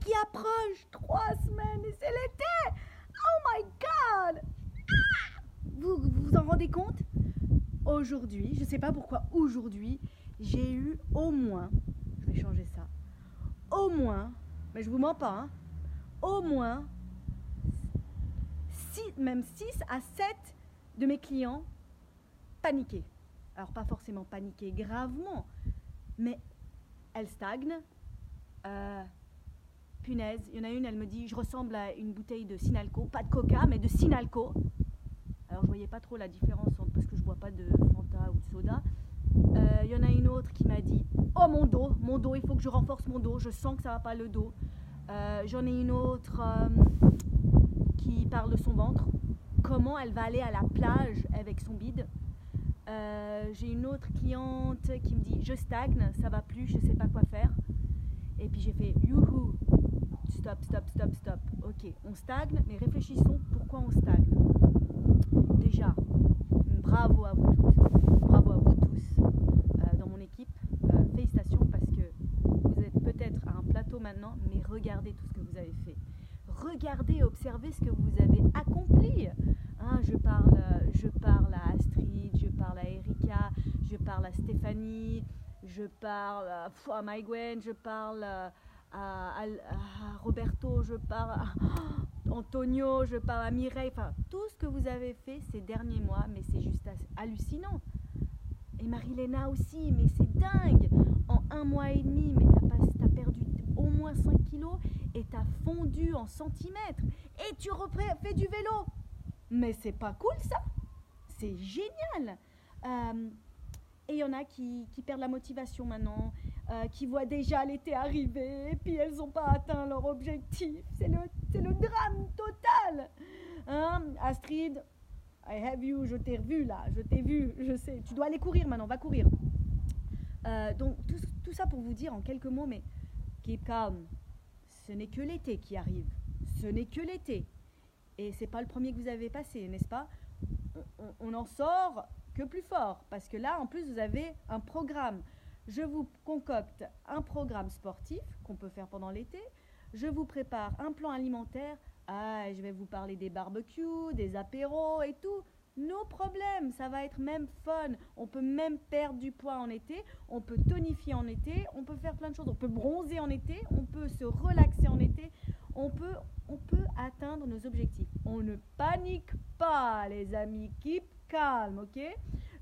qui approche. 3 semaines et c'est l'été. Oh my God. Vous vous en rendez compte? Aujourd'hui, je ne sais pas pourquoi aujourd'hui, j'ai eu au moins, je vais changer ça, au moins, mais je vous mens pas, hein, au moins même 6 à 7 de mes clients paniqués. Alors pas forcément paniqués gravement, mais elles stagnent. Punaise, il y en a une, elle me dit, je ressemble à une bouteille de Sinalco, pas de Coca, mais de Sinalco. Alors je voyais pas trop la différence entre, parce que je bois pas de Fanta ou de soda. Il y en a une autre qui m'a dit, oh mon dos, il faut que je renforce mon dos, je sens que ça va pas le dos. J'en ai une autre qui parle de son ventre, comment elle va aller à la plage avec son bide. J'ai une autre cliente qui me dit, je stagne, ça va plus, je sais pas quoi faire. Et puis j'ai fait, youhou, stop. Ok, on stagne, mais réfléchissons pourquoi on stagne. Déjà, bravo à vous toutes, bravo à vous tous dans mon équipe. Félicitations parce que vous êtes peut-être à un plateau maintenant, mais regardez tout ce que vous avez fait. Regardez et observez ce que vous avez accompli. Hein, je parle à Astrid, je parle à Erika, je parle à Stéphanie, je parle à Maïgwen, je parle à Roberto, je parle à Antonio, je parle à Mireille. Enfin, tout ce que vous avez fait ces derniers mois, mais c'est juste hallucinant. Et Marilena aussi, mais c'est dingue. En 1 mois et demi, mais t'as perdu au moins 5 kilos et t'as fondu en centimètres. Et tu fais du vélo. Mais c'est pas cool ça? C'est génial. Et il y en a qui perdent la motivation maintenant, qui voient déjà l'été arriver, et puis elles n'ont pas atteint leur objectif. C'est le drame total. Hein, Astrid, I have you, je t'ai revu là, je t'ai vu, je sais. Tu dois aller courir maintenant, va courir. Donc tout ça pour vous dire en quelques mots, mais keep calm. Ce n'est que l'été qui arrive. Ce n'est que l'été. Et c'est pas le premier que vous avez passé, n'est-ce pas? On en sort que plus fort, parce que là, en plus, vous avez un programme. Je vous concocte un programme sportif qu'on peut faire pendant l'été. Je vous prépare un plan alimentaire. Je vais vous parler des barbecues, des apéros et tout. No problème, ça va être même fun. On peut même perdre du poids en été, on peut tonifier en été, on peut faire plein de choses. On peut bronzer en été, on peut se relaxer en été, on peut atteindre nos objectifs. On ne panique pas, les amis. Keep calm, ok?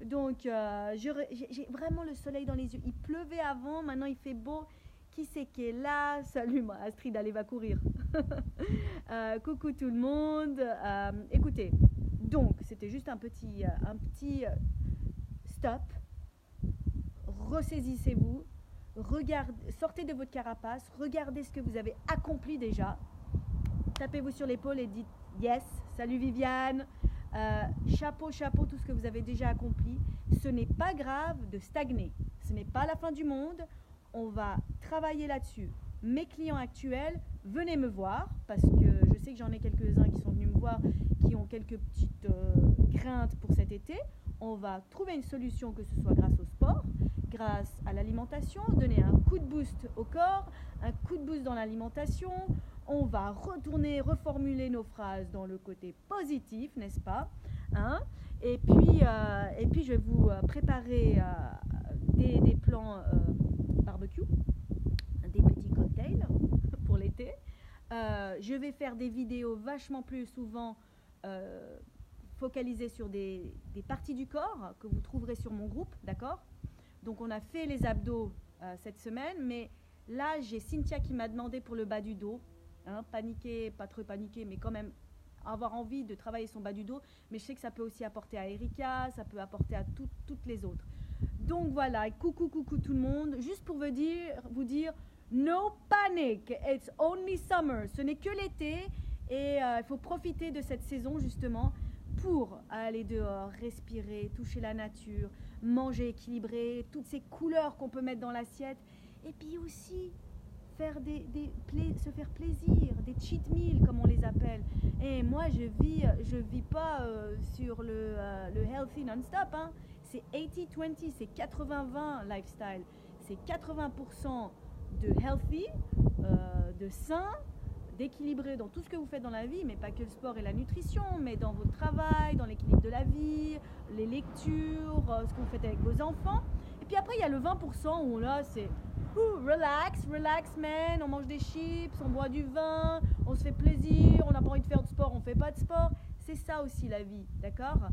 Donc, j'ai vraiment le soleil dans les yeux. Il pleuvait avant, maintenant il fait beau. Qui c'est qui est là? Salut, moi, Astrid, allez, va courir. Coucou tout le monde. Écoutez, donc, c'était juste un petit stop. Ressaisissez-vous. Sortez de votre carapace. Regardez ce que vous avez accompli déjà. Tapez-vous sur l'épaule et dites yes. Salut Viviane. Chapeau, tout ce que vous avez déjà accompli. Ce n'est pas grave de stagner. Ce n'est pas la fin du monde. On va travailler là-dessus. Mes clients actuels, venez me voir parce que je sais que j'en ai quelques-uns qui sont venus me voir, qui ont quelques petites craintes pour cet été. On va trouver une solution, que ce soit grâce au sport, grâce à l'alimentation, donner un coup de boost au corps, un coup de boost dans l'alimentation. On va retourner, reformuler nos phrases dans le côté positif, n'est-ce pas, hein? Et puis, je vais vous préparer des plans barbecue, des petits cocktails pour l'été. Je vais faire des vidéos vachement plus souvent focalisées sur des parties du corps que vous trouverez sur mon groupe, d'accord? Donc, on a fait les abdos cette semaine, mais là, j'ai Cynthia qui m'a demandé pour le bas du dos. Hein, paniquer, pas trop paniquer, mais quand même avoir envie de travailler son bas du dos. Mais je sais que ça peut aussi apporter à Erika, ça peut apporter à toutes les autres. Donc voilà, coucou tout le monde. Juste pour vous dire, no panic, it's only summer. Ce n'est que l'été et il faut profiter de cette saison justement pour aller dehors, respirer, toucher la nature, manger équilibré, toutes ces couleurs qu'on peut mettre dans l'assiette. Et puis aussi se faire plaisir, des cheat meals comme on les appelle. Et moi je vis pas sur le healthy non-stop, hein. C'est 80-20, c'est 80-20 lifestyle. C'est 80% de healthy, de sain, d'équilibré dans tout ce que vous faites dans la vie, mais pas que le sport et la nutrition, mais dans votre travail, dans l'équilibre de la vie, les lectures, ce que vous faites avec vos enfants. Et puis après, il y a le 20% où là, c'est relax, relax man, on mange des chips, on boit du vin, on se fait plaisir, on n'a pas envie de faire de sport, on fait pas de sport. C'est ça aussi la vie, d'accord?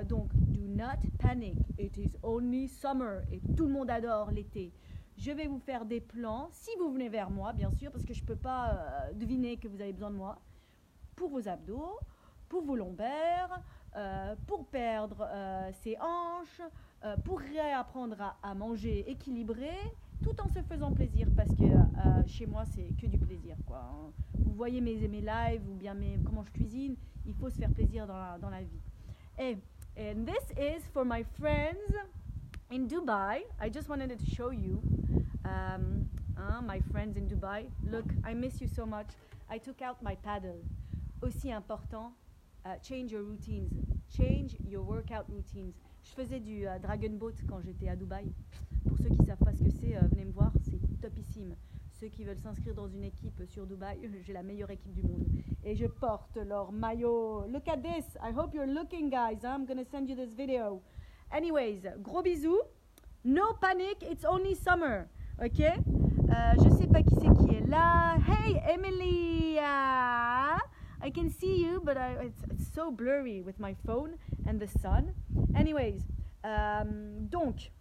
Donc, do not panic, it is only summer, et tout le monde adore l'été. Je vais vous faire des plans, si vous venez vers moi, bien sûr, parce que je ne peux pas deviner que vous avez besoin de moi, pour vos abdos, pour vos lombaires, pour perdre ses hanches, pour réapprendre à manger équilibré, tout en se faisant plaisir, parce que chez moi, c'est que du plaisir, quoi. Hein. Vous voyez mes lives ou bien comment je cuisine, il faut se faire plaisir dans la vie. And this is for my friends in Dubai. I just wanted to show you my friends in Dubai. Look, I miss you so much. I took out my paddle. Aussi important, change your routines. Change your workout routines. Je faisais du dragon boat quand j'étais à Dubaï. Pour ceux qui ne savent pas ce que c'est, venez me voir, c'est topissime. Ceux qui veulent s'inscrire dans une équipe sur Dubaï, j'ai la meilleure équipe du monde. Et je porte leur maillot. Look at this. I hope you're looking, guys. I'm going to send you this video. Anyways, gros bisous. No panic, it's only summer. Ok? Je sais pas qui c'est qui est là. Hey, Emily! I can see you, but it's so blurry with my phone and the sun. Anyways, donc,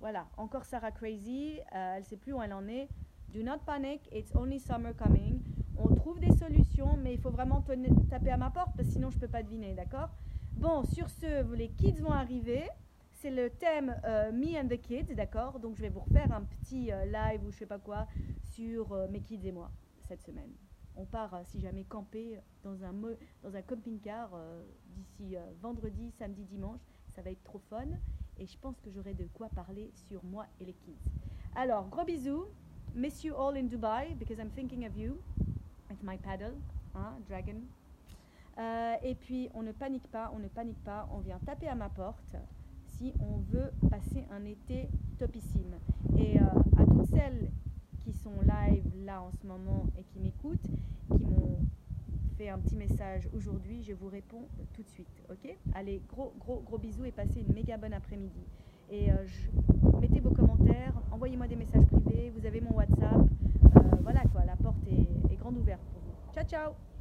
voilà, encore Sarah Crazy. Elle sait plus où elle en est. Do not panic, it's only summer coming. On trouve des solutions, mais il faut vraiment taper à ma porte, parce que sinon je peux pas deviner, d'accord? Bon, sur ce, les kids vont arriver. C'est le thème Me and the Kids, d'accord? Donc je vais vous refaire un petit live ou je sais pas quoi sur mes kids et moi cette semaine. On part, si jamais, camper dans un camping-car d'ici vendredi, samedi, dimanche. Ça va être trop fun. Et je pense que j'aurai de quoi parler sur moi et les kids. Alors, gros bisous. Miss you all in Dubai because I'm thinking of you. With my paddle, hein, dragon. Et puis, on ne panique pas, on vient taper à ma porte si on veut passer un été topissime. Et à toutes celles qui sont live là en ce moment et qui m'écoutent, qui m'ont fait un petit message aujourd'hui, je vous réponds tout de suite, ok? Allez, gros bisous et passez une méga bonne après-midi. Et mettez vos commentaires, envoyez-moi des messages privés, vous avez mon WhatsApp, voilà quoi, la porte est grande ouverte pour vous. Ciao, ciao!